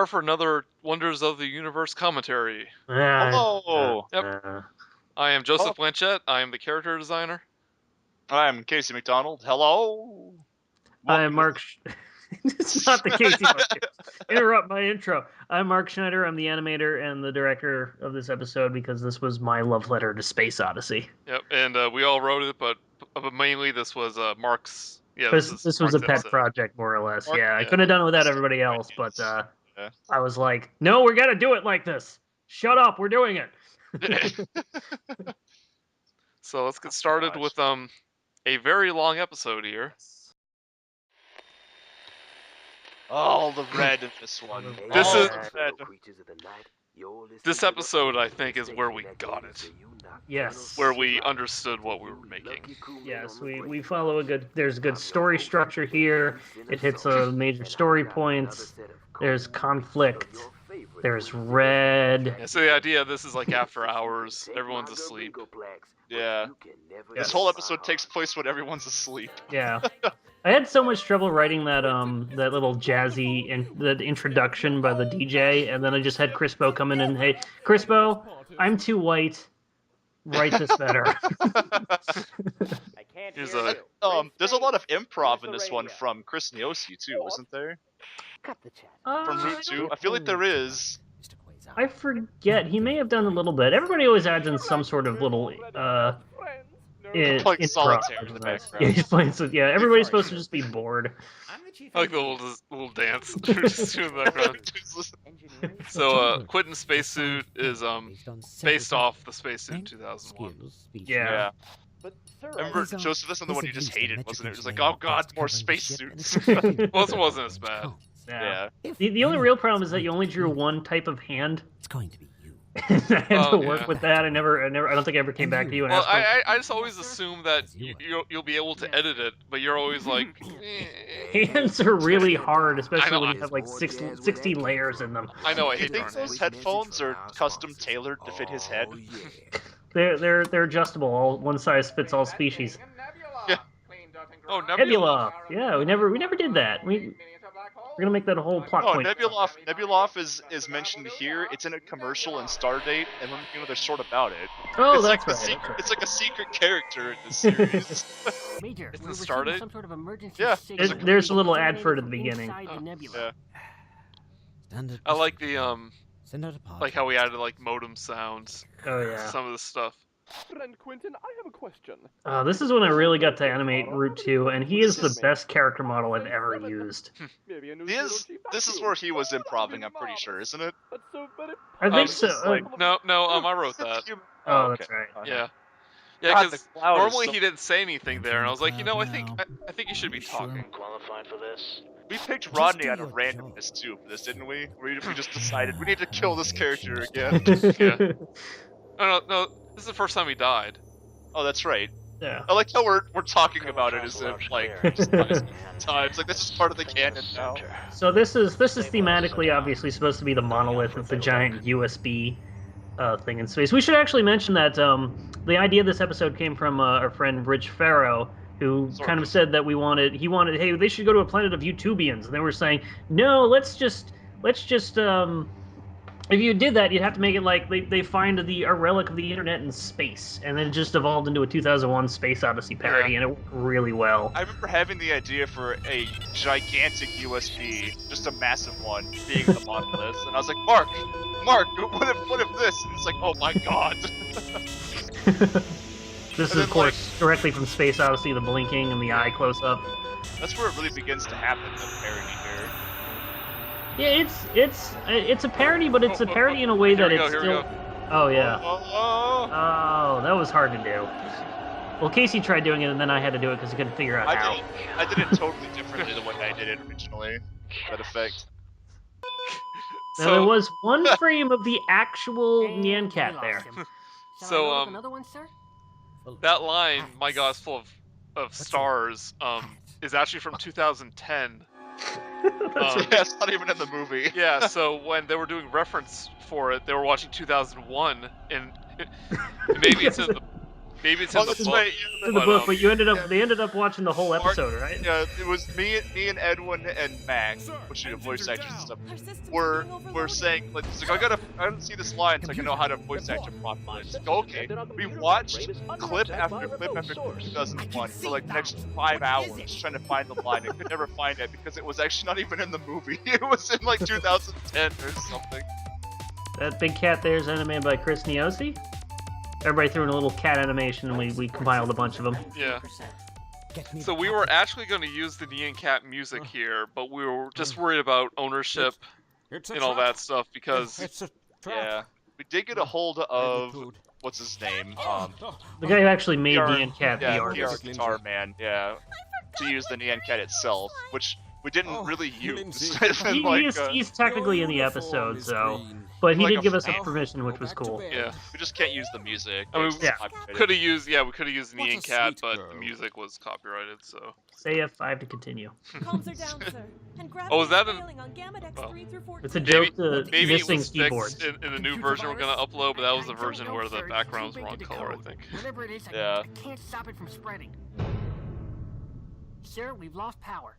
are for another Wonders of the Universe commentary. Hello! Yep. I am Joseph Blanchett. I am the character designer. I'm Casey McDonald. Hello! I'm Mark... It's not the Casey Interrupt my intro. I'm Mark Schneider. I'm the animator and the director of this episode because this was my love letter to Space Odyssey. Yep, and we all wrote it, but mainly this was Mark's... Yeah, this was a pet project, more or less. I couldn't have done it without everybody else, but I was like, no, we're going to do it like this. Shut up, we're doing it. So let's get started with a very long episode here. All the red in this one. This episode, I think, is where we got it. Yes. Where we understood what we were making. Yes, we follow there's a good story structure here. It hits major story points. There's conflict. There's red. Yeah, so the idea of this is like after hours. Everyone's asleep. Yeah. This whole episode takes place when everyone's asleep. Yeah. I had so much trouble writing that that little jazzy that introduction by the DJ, and then I just had Crispo come in and, hey, Crispo, I'm too white. Write this better. There's a lot of improv in this one from Chris Niosi too, isn't there? From Route 2? I feel like there is. I forget. He may have done a little bit. Everybody always adds in some sort of little playing solitaire in the background. Yeah, everybody's supposed to just be bored. I like the little dance just in the background. So, Quentin's spacesuit is based off the spacesuit 2001. Yeah. Remember, Joseph, this is the one you just hated, wasn't it? It was like, oh god, more spacesuits. Well, it wasn't as bad. Yeah. The only real problem is that you only drew one type of hand. It's going to be you. I had to work with that. I don't think I ever came back to you and asked. I just always assume that you'll be able to edit it, but you're always like... Hands are really hard, especially when you have like 60 layers in them. I know, I hate Do you think those headphones are custom tailored to fit his head? They're adjustable, one size fits all species. Yeah. Oh, Nebula. Yeah, we never did that. We're gonna make that a whole plot point. Nebulov is mentioned here. It's in a commercial in Stardate, and then they're short about it. Oh, it's that's like right. It's like a secret character in this series. Major, it's in Stardate? some sort of emergency Yeah. There's a little ad for it at the beginning. Yeah. I like the like how we added like modem sounds. Oh yeah. Some of the stuff. Friend Quentin, I have a question. This is when I really got to animate Route 2, and he is the best character model I've ever used. This is where he was improving, I'm pretty sure, isn't it? I think so. No, I wrote that. Oh, that's right. Yeah. Yeah, because normally he didn't say anything there, and I was like, I think you should be talking. Qualified for this? We picked Rodney out of randomness too for this, didn't we? We just decided we need to kill this character again. Yeah. No. This is the first time he died. Oh, that's right. Yeah. I like how we're talking about it as if like times like this is part of the canon now. So this is thematically obviously supposed to be the monolith with the giant USB thing in space. We should actually mention that the idea of this episode came from our friend Rich Farrow, who kind of said that he wanted, hey, they should go to a planet of Utopians, and they were saying, no, let's just if you did that, you'd have to make it like they find a relic of the internet in space, and then it just evolved into a 2001 Space Odyssey parody, and it worked really well. I remember having the idea for a gigantic USB, just a massive one, being the monolith, and I was like, Mark, what if this? And it's like, oh my god. This is, of course, directly from Space Odyssey, the blinking and the eye close-up. That's where it really begins to happen, the parody here. Yeah, it's a parody, but it's a parody in a way that it's still... Oh, yeah. Oh, that was hard to do. Well, Casey tried doing it, and then I had to do it because I couldn't figure out how. I did it totally differently the way I did it originally. That effect. Now, there was one frame of the actual Nyan Cat there. So, another one, sir? That line, "My God is full of stars," is actually from 2010. Yeah, it's not even in the movie. Yeah, so when they were doing reference for it, they were watching 2001, and maybe maybe it's in Oh, the that's book. right. In the book, but you ended up they ended up watching the whole episode, right? Yeah, it was me and Edwin and Max, which are voice actors and stuff. We're saying like, it's like I don't see this line so I can know how to voice act it properly. It's like, okay, we watched clip after clip after clip 2001 for like the next 5 hours trying to find the line. I could never find it because it was actually not even in the movie. It was in like 2010 or something. That big cat there is animated by Chris Niosi. Everybody threw in a little cat animation, and we compiled a bunch of them. Yeah. So we were actually going to use the Nyan Cat music here, but we were just worried about ownership and all that stuff because Yeah, we did get a hold of what's his name? The guy who actually made PR Nyan Cat, yeah, the artist. PR Guitar Man, yeah, to use the Nyan Cat itself, which we didn't really use. He's technically in the episode, so. But he Like did a give us a fan. permission, which was cool. yeah, We just can't use the music. I mean, It's yeah. copyrighted. we could have used What a Nyan Cat, sweet but girl. the music was copyrighted. So. Say F5 to continue. Calms are down, sir. And Oh, is that an- failing on Gamma Dex well, 3 through 14. It's a joke to Maybe it missing was keyboards. fixed in the new version we're gonna upload, but that was the version where the background's wrong color, I think. Whatever it is, Yeah. I can't stop it from spreading. Sir, we've lost power.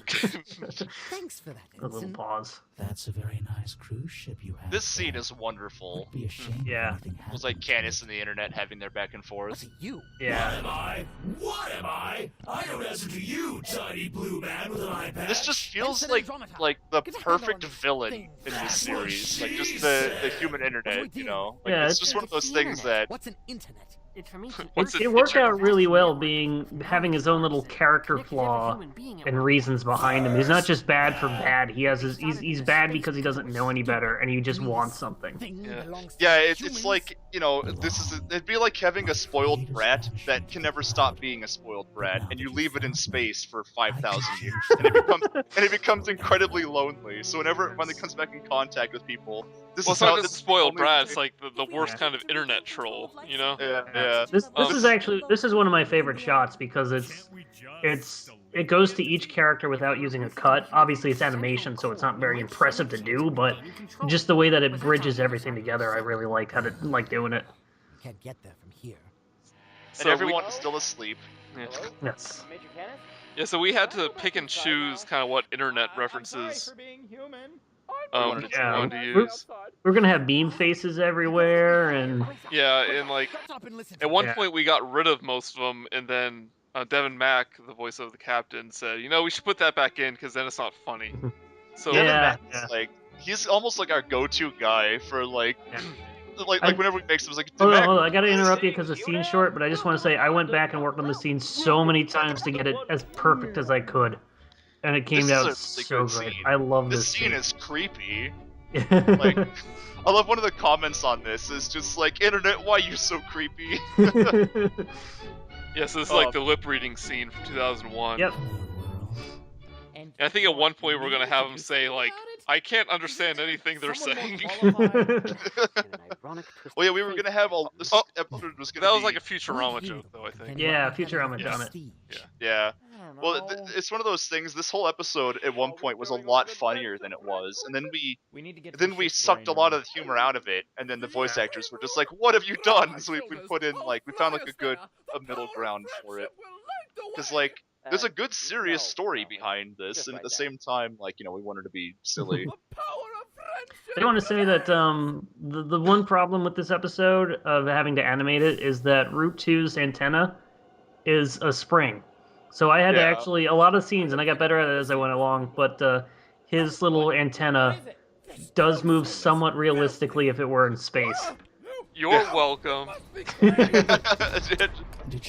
Thanks for that, A little Ensign. pause. That's a very nice cruise ship you have. This scene there. is wonderful. Would be a shame Yeah. if anything It was like happened. Candace and the internet having their back and forth. What's it, you? Yeah. I? What am I? I don't answer to you, tiny blue man with an eye patch. This just feels Ensign like Andromeda. the Get a handle perfect on villain things. in this That's series. what Like just she the said. human internet, you know. Like, Yeah, it's it's- just one of those It's the things internet. that What's an internet? It's from ancient What's Earth. it- It worked out really well having his own little character flaw and reasons behind him. He's not just bad for bad. He has he's bad because he doesn't know any better and he just wants something. Yeah. yeah, it's like, you know, it'd be like having a spoiled brat that can never stop being a spoiled brat, and you leave it in space for 5,000 years, and it becomes incredibly lonely. So whenever it finally comes back in contact with people, this Well, is it's not how just this spoiled only brat. way- It's like the worst kind of internet troll, you know? Yeah. This is one of my favorite shots because it goes to each character without using a cut. Obviously, it's animation, so it's not very impressive to do, but just the way that it bridges everything together, I really like doing it. You can't get there from here. And So we- everyone is still asleep. Yeah. Yes. Yeah, so we had to pick and choose kind of what internet references wanted to Yeah. wanted to We're- use. We're gonna have beam faces everywhere, and Yeah, and like Stop and listen. at one Yeah. point we got rid of most of them, and then Devin Mack, the voice of the captain, said, "You know, we should put that back in because then it's not funny." So Devin Yeah, Mack is, yeah. like, he's almost like our go-to guy for like, Yeah. like I- whenever we make some, like, hold Mac- on, I gotta interrupt you because the scene's short, but I just want to say I went back and worked on the scene so many times to get it as perfect as I could, and it came This is out a really so good great. scene. I love This this scene is creepy. like, Like, I love one of the comments on this is just like, "Internet, why you so creepy?" yes, this is like the lip reading scene from 2001. Yep. Hello, world. And I think at one point we're gonna have him say like, "I can't understand anything they're saying." Well, yeah, we were gonna have all this Oh, episode was gonna That was be, like a Futurama joke, though. I think. Yeah, Futurama done it. yeah. Well, it's one of those things. This whole episode at one point was a lot funnier than it was, and then we sucked a lot of the humor out of it, and then the voice actors were just like, "What have you done?" So we put in like we found like a middle ground for it, because like there's a good serious story behind this, and at the same time, like, you know, we wanted to be silly. I want to say that the one problem with this episode of having to animate it is that Root 2's antenna is a spring. So I had to Yeah. actually, a lot of scenes, and I got better at it as I went along, but his little antenna does move somewhat realistically if it were in space. You're welcome. Did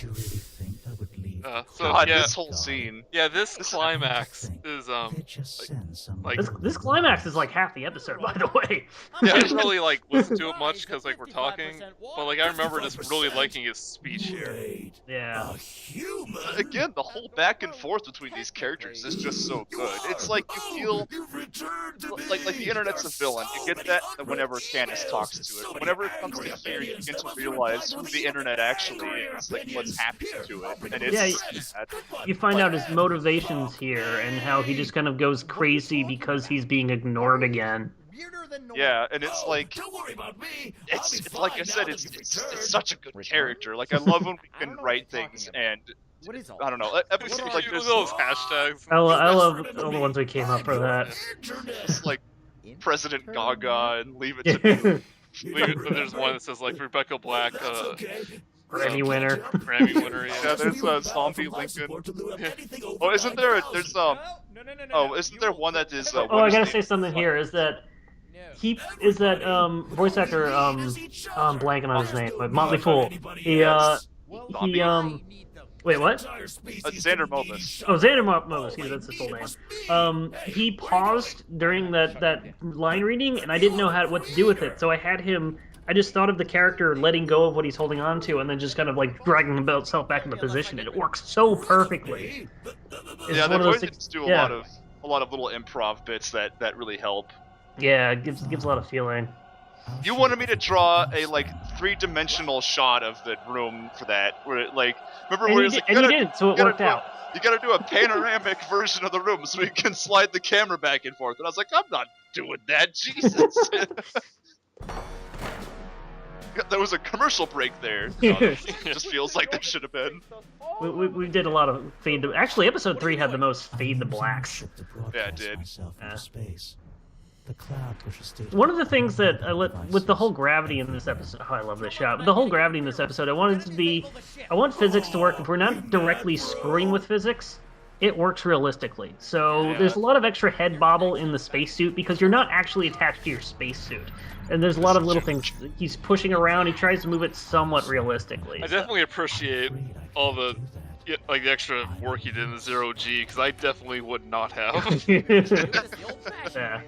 you really think I would leave? So God, yeah, this whole scene. yeah, this This- climax is They just send someone. like- This climax is like half the episode, by the way. yeah, I didn't really like listen to it much because like we're talking, but like I remember just really liking his speech here. Wait, Yeah. a human? Again, the whole back and forth between these characters is just so good. It's like you feel You've returned to like me. the internet's a villain. You get that whenever Candace talks to it. Whenever it comes to here, you begin to realize who the internet actually is, like what's happened to it, and it's sad. You find out his motivations here and how he just kind of goes crazy because he's being ignored again. weirder than normal. Yeah, and it's like Don't worry about me. it's like I said, it's such a good character. Like I love when we can write things and What is all I don't know episodes like this. those hashtags. I love all the ones we came up for that. It's like President Gaga and Leave It to Me. There's one that says like Rebecca Black, Grammy winner. Grammy winner. Yeah, there's Zombie Lincoln. Oh, isn't there? There's Oh, isn't there one that is? Oh, I gotta say something here. Is that voice actor? I'm blanking on his name, but Motley Fool. Wait, what? Xander Momus. Oh, Xander Momus. Yeah, that's his full name. He paused during that line reading, and I didn't know what to do with it. So I had him. I just thought of the character letting go of what he's holding on to, and then just kind of like dragging himself back into position. And it works so perfectly. Yeah, the voice actors do a lot of little improv bits that really help. Yeah, it gives a lot of feeling. You wanted me to draw a like 3-dimensional shot of the room for that, where it like remember where you did, so it worked out. You gotta do a panoramic version of the room so you can slide the camera back and forth. And I was like, I'm not doing that, Jesus. There was a commercial break there. It just feels like there should have been. We did a lot of fade to. Actually, episode 3 had the most fade to blacks. Yeah, it did. One of the things that with the whole gravity in this episode, oh, I love this shot. With the whole gravity in this episode, I want physics to work. If we're not directly screwing with physics, it works realistically. So there's a lot of extra head bobble in the spacesuit because you're not actually attached to your spacesuit. And there's a lot of little things he's pushing around. He tries to move it somewhat realistically. I definitely appreciate all the the extra work he did in the 0G because I definitely would not have. Yeah.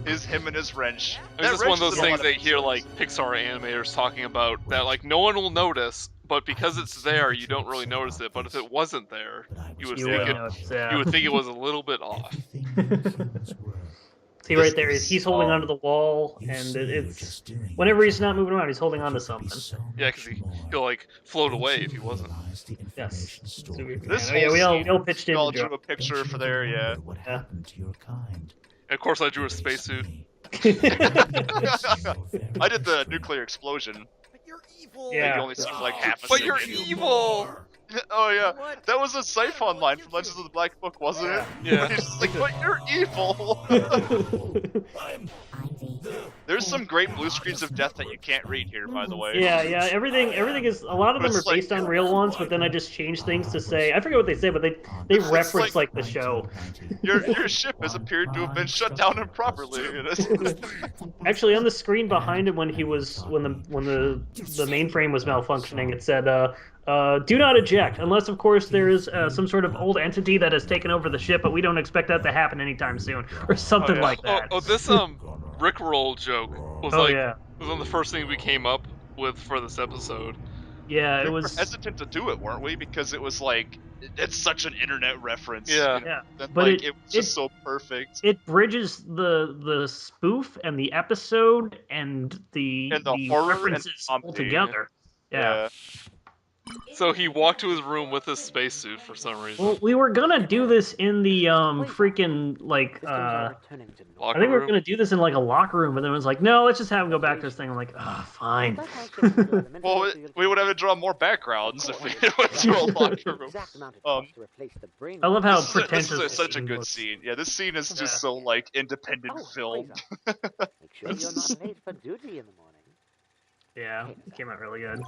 Is him and his wrench. It's just one of those things that you hear like Pixar animators talking about that like no one will notice, but because it's there, you don't really notice it. But if it wasn't there, you would think it was a little bit off. See right there, he's holding onto the wall, and it's whenever he's not moving around, he's holding onto something. Yeah, because he'll like float away if he wasn't. Yes. We all pitched in. We all drew a picture for there, yeah. And of course, I drew a spacesuit. I did the nuclear explosion. But you're evil. Yeah. You only see like half a But second. you're evil! Oh yeah, that was a Siphon line from Legends of the Black Book, wasn't it? Yeah. He's just like, but you're evil! There's some great blue screens of death that you can't read here, by the way. Yeah, everything is, a lot of them are based on real ones, but then I just change things to say, I forget what they say, but they reference like the show. Your ship has appeared to have been shut down improperly. Actually, on the screen behind him when the mainframe was malfunctioning, it said, do not eject, unless of course there is some sort of old entity that has taken over the ship, but we don't expect that to happen anytime soon, or something like that. This Rickroll joke was was one of the first things we came up with for this episode. Yeah, we were hesitant to do it, weren't we? Because it was like it's such an internet reference. Yeah. But like, it was just so perfect. It bridges the spoof and the episode and the horror references all together. Yeah. So he walked to his room with his spacesuit for some reason. Well, we were gonna do this in the freaking like I think we were gonna do this in like a locker room, but then it was like, no, let's just have him go back to this thing. I'm like, fine. Well, we would have to draw more backgrounds if we went to a locker room. I love how pretentious this is such a good scene. Yeah, this scene is just so like independent film. Make sure you're not late for duty in the morning. Yeah, it came out really good.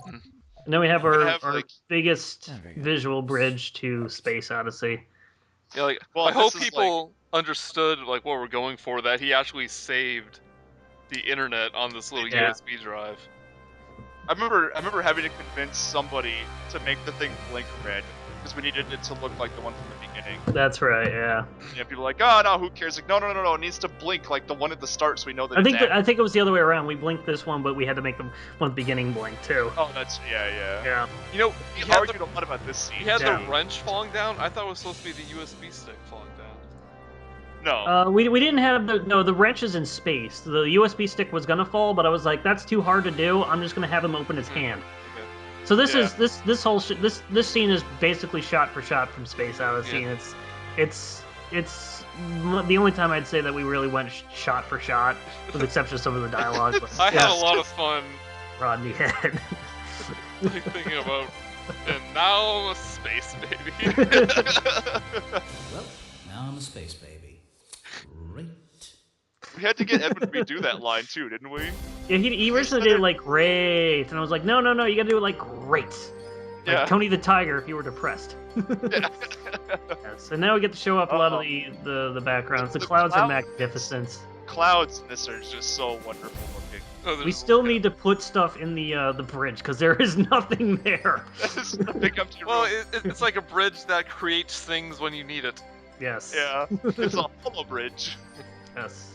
And then we have our biggest visual bridge to Space Odyssey. Yeah, like I hope people understood like what we're going for. That he actually saved the internet on this little USB drive. I remember having to convince somebody to make the thing blink red because we needed it to look like the one from the beginning. That's right. Yeah. Yeah. People are like, oh no, who cares? Like, no, it needs to blink like the one at the start, so we know that. I think it was the other way around. We blinked this one, but we had to make the one at the beginning blink too. Oh, that's yeah. Yeah. You know, we argued a lot about this scene. He had the wrench falling down. I thought it was supposed to be the USB stick falling down. No. We didn't have the wrench is in space. The USB stick was gonna fall, but I was like, that's too hard to do. I'm just gonna have him open his hand. Okay. So this is this whole this scene is basically shot for shot from Space Odyssey, and it's the only time I'd say that we really went shot for shot, with the exception of some of the dialogue. But, I had a lot of fun Rodney Head. thinking about, and now I'm a space baby. Well, now I'm a space baby. Great. We had to get Edmund to redo that line too, didn't we? Yeah, he originally did it like great, and I was like, no, you gotta do it like great. Like Yeah. Tony the Tiger if you were depressed. Yeah. Yes, and now we get to show up a lot of the backgrounds. The clouds are magnificent. Clouds in this are just so wonderful looking. Oh, We still need to put stuff in the bridge because there is nothing there. This is a big empty Well, room. it's like a bridge that creates things when you need it. Yes. Yeah, it's a hollow bridge. Yes.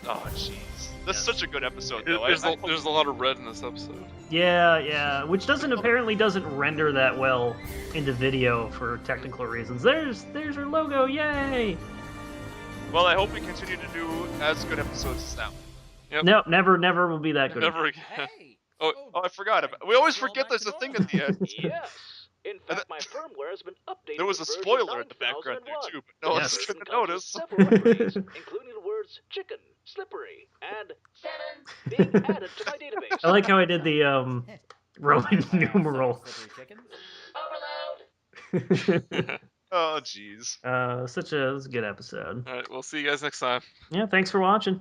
Oh, jeez. That's such a good episode, though. There's a lot of red in this episode. Yeah, which apparently doesn't render that well into video for technical reasons. There's our logo, yay! Well, I hope we continue to do as good episodes as now. Yep. Nope, never will be that good. Never again. Hey. Oh, I forgot about. We always forget there's a thing at the end. Yes. In fact, my firmware has been updated. There was a to version spoiler in the background there 9001. too, but no Yes. one's gonna notice. Several upgrades, including the words chicken, slippery, and being added to my database. I like how I did the Roman numeral. Oh, jeez. It was a good episode. All right, we'll see you guys next time. Yeah, thanks for watching.